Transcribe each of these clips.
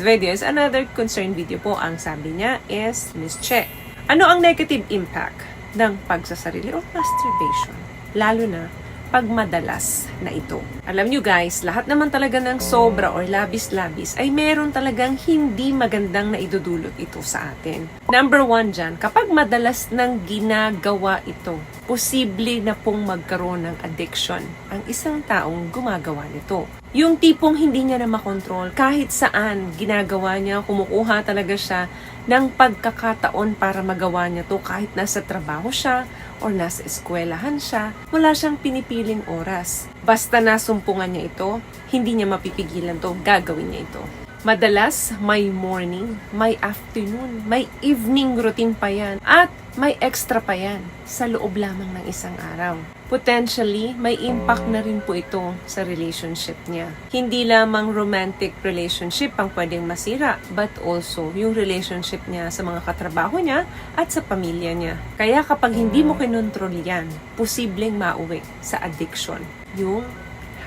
video is another concern video po. Ang sabi niya is, Miss Che, ano ang negative impact ng pagsasarili o masturbation? Lalo na pag madalas na ito. Alam nyo guys, lahat naman talaga ng sobra or labis-labis ay meron talagang hindi magandang naidudulot ito sa atin. Number 1 dyan, kapag madalas nang ginagawa ito, posible na pong magkaroon ng addiction ang isang taong gumagawa nito. Yung tipong hindi niya na makontrol, kahit saan ginagawa niya, kumukuha talaga siya ng pagkakataon para magawa niya to kahit nasa trabaho siya or nasa eskwelahan siya, wala siyang pinipiling oras. Basta nasumpungan niya ito, hindi niya mapipigilan to, gagawin niya ito. Madalas, may morning, may afternoon, may evening routine pa yan, at may extra pa yan sa loob lamang ng isang araw. Potentially, may impact na rin po ito sa relationship niya. Hindi lamang romantic relationship ang pwedeng masira, but also yung relationship niya sa mga katrabaho niya at sa pamilya niya. Kaya kapag hindi mo kinontrol yan, posibleng mauwi sa addiction yung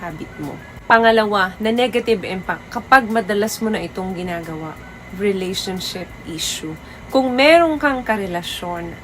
habit mo. Pangalawa, na negative impact kapag madalas mo na itong ginagawa, relationship issue. Kung meron kang karelasyon,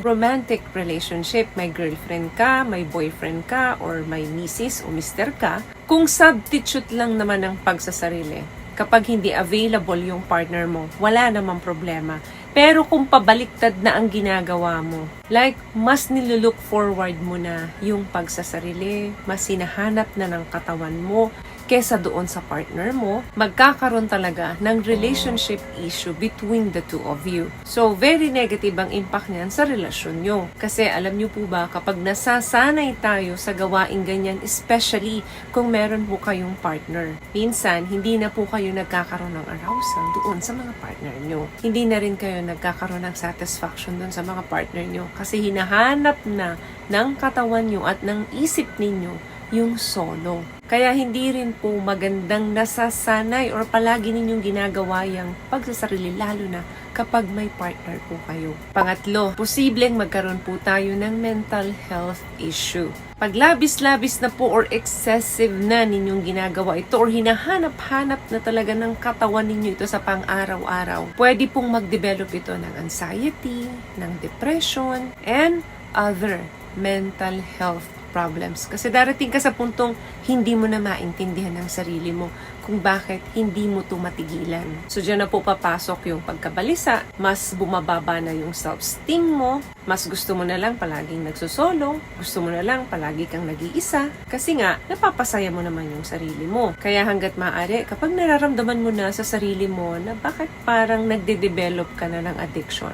romantic relationship, may girlfriend ka, may boyfriend ka, or may misis o mister ka, kung substitute lang naman ang pagsasarili, kapag hindi available yung partner mo, wala namang problema. Pero kung pabaliktad na ang ginagawa mo, like mas nilulook forward mo na yung pagsasarili, mas hinahanap na ng katawan mo kesa doon sa partner mo, magkakaroon talaga ng relationship issue between the two of you. So, very negative ang impact niyan sa relasyon nyo. Kasi alam nyo po ba, kapag nasasanay tayo sa gawaing ganyan, especially kung meron po kayong partner, minsan, hindi na po kayo nagkakaroon ng arousal doon sa mga partner nyo. Hindi na rin kayo nagkakaroon ng satisfaction doon sa mga partner nyo kasi hinahanap na ng katawan nyo at ng isip ninyo yung solo. Kaya hindi rin po magandang nasasanay or palagi ninyong ginagawa yung pagsasarili, lalo na kapag may partner po kayo. Pangatlo, posibleng magkaroon po tayo ng mental health issue. Pag labis-labis na po or excessive na ninyong ginagawa ito or hinahanap-hanap na talaga ng katawan ninyo ito sa pang-araw-araw, pwede pong mag-develop ito ng anxiety, ng depression, and other mental health problems. Kasi darating ka sa puntong hindi mo na maintindihan ang sarili mo kung bakit hindi mo ito matigilan. So, dyan na po papasok yung pagkabalisa, mas bumababa na yung self-esteem mo, mas gusto mo na lang palaging nagsusolo, gusto mo na lang palagi kang nag-iisa, kasi nga, napapasaya mo naman yung sarili mo. Kaya hanggat maaari, kapag nararamdaman mo na sa sarili mo na bakit parang nagde-develop ka na ng addiction,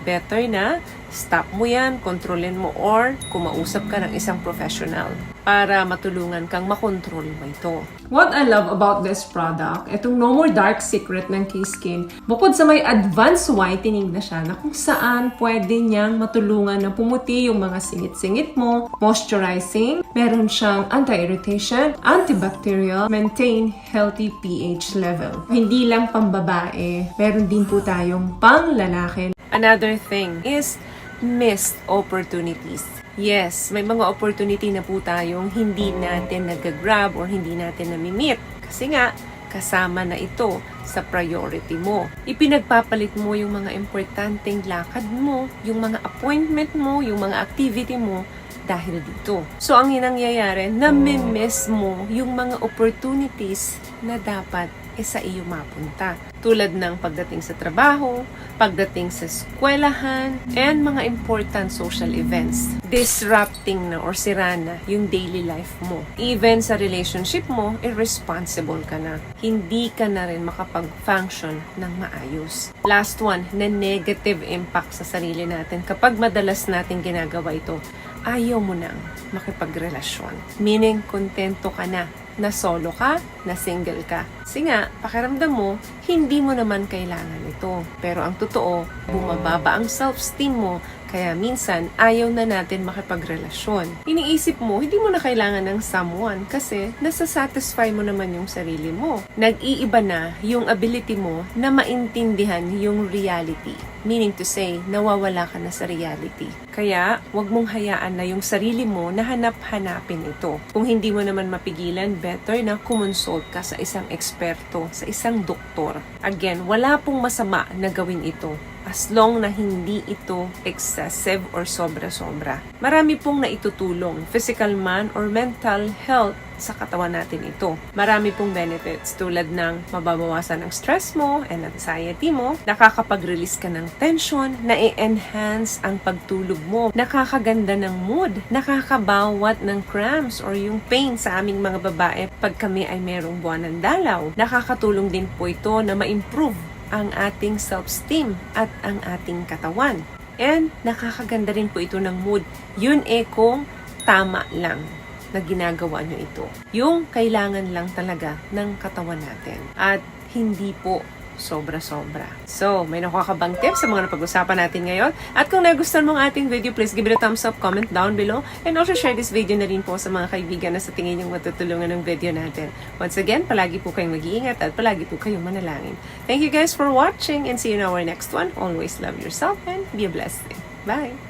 better na stop mo yan, kontrolin mo, or kumausap ka ng isang professional para matulungan kang makontrol mo ito. What I love about this product, itong No More Dark Secret ng K-Skin, bukod sa may advanced whitening na siya na kung saan pwede niyang matulungan na pumuti yung mga singit-singit mo, moisturizing, meron siyang anti-irritation, antibacterial, maintain healthy pH level. Hindi lang pambabae, meron din po tayong pang-lalaki. Another thing is missed opportunities. Yes, may mga opportunity na po tayong hindi natin nag-grab or hindi natin nami-meet. Kasi nga, kasama na ito sa priority mo. Ipinagpapalit mo yung mga importanteng lakad mo, yung mga appointment mo, yung mga activity mo dahil dito. So, ang nangyayari, nami-miss mo yung mga opportunities na dapat sa iyo mapunta. Tulad ng pagdating sa trabaho, pagdating sa eskwelahan, and mga important social events. Disrupting na or sira na yung daily life mo. Even sa relationship mo, irresponsible ka na. Hindi ka na rin makapag-function ng maayos. Last one, na negative impact sa sarili natin. Kapag madalas natin ginagawa ito, ayaw mo nang makipagrelasyon. Meaning, kontento ka na solo ka, na single ka. Kasi nga, pakiramdam mo, hindi mo naman kailangan ito. Pero ang totoo, bumababa ang self-esteem mo, kaya minsan, ayaw na natin makipagrelasyon. Iniisip mo, hindi mo na kailangan ng someone kasi nasasatisfy mo naman yung sarili mo. Nag-iiba na yung ability mo na maintindihan yung reality. Meaning to say, nawawala ka na sa reality. Kaya, wag mong hayaan na yung sarili mo na hanap-hanapin ito. Kung hindi mo naman mapigilan, better na kumonsulta consult ka sa isang eksperto, sa isang doktor. Again, wala pong masama na gawin ito as long na hindi ito excessive or sobra-sobra. Marami pong naitutulong, physical man or mental health sa katawan natin ito. Marami pong benefits tulad ng mababawasan ang stress mo and anxiety mo, nakakapag-release ka ng tension, na-enhance ang pagtulog mo, nakakaganda ng mood, nakakabawat ng cramps or yung pain sa aming mga babae pag kami ay merong buwan ng dalaw. Nakakatulong din po ito na ma-improve ang ating self-esteem at ang ating katawan. And nakakaganda rin po ito ng mood. Yun kung tama lang na ginagawa nyo ito. Yung kailangan lang talaga ng katawan natin. At hindi po sobra-sobra. So, may nakuha ka bang tips sa mga napag-usapan natin ngayon? At kung nagustuhan mo ang ating video, please give it a thumbs up, comment down below, and also share this video na rin po sa mga kaibigan na sa tingin yung matutulungan ng video natin. Once again, palagi po kayong mag-iingat at palagi po kayong manalangin. Thank you guys for watching and see you in our next one. Always love yourself and be a blessing. Bye!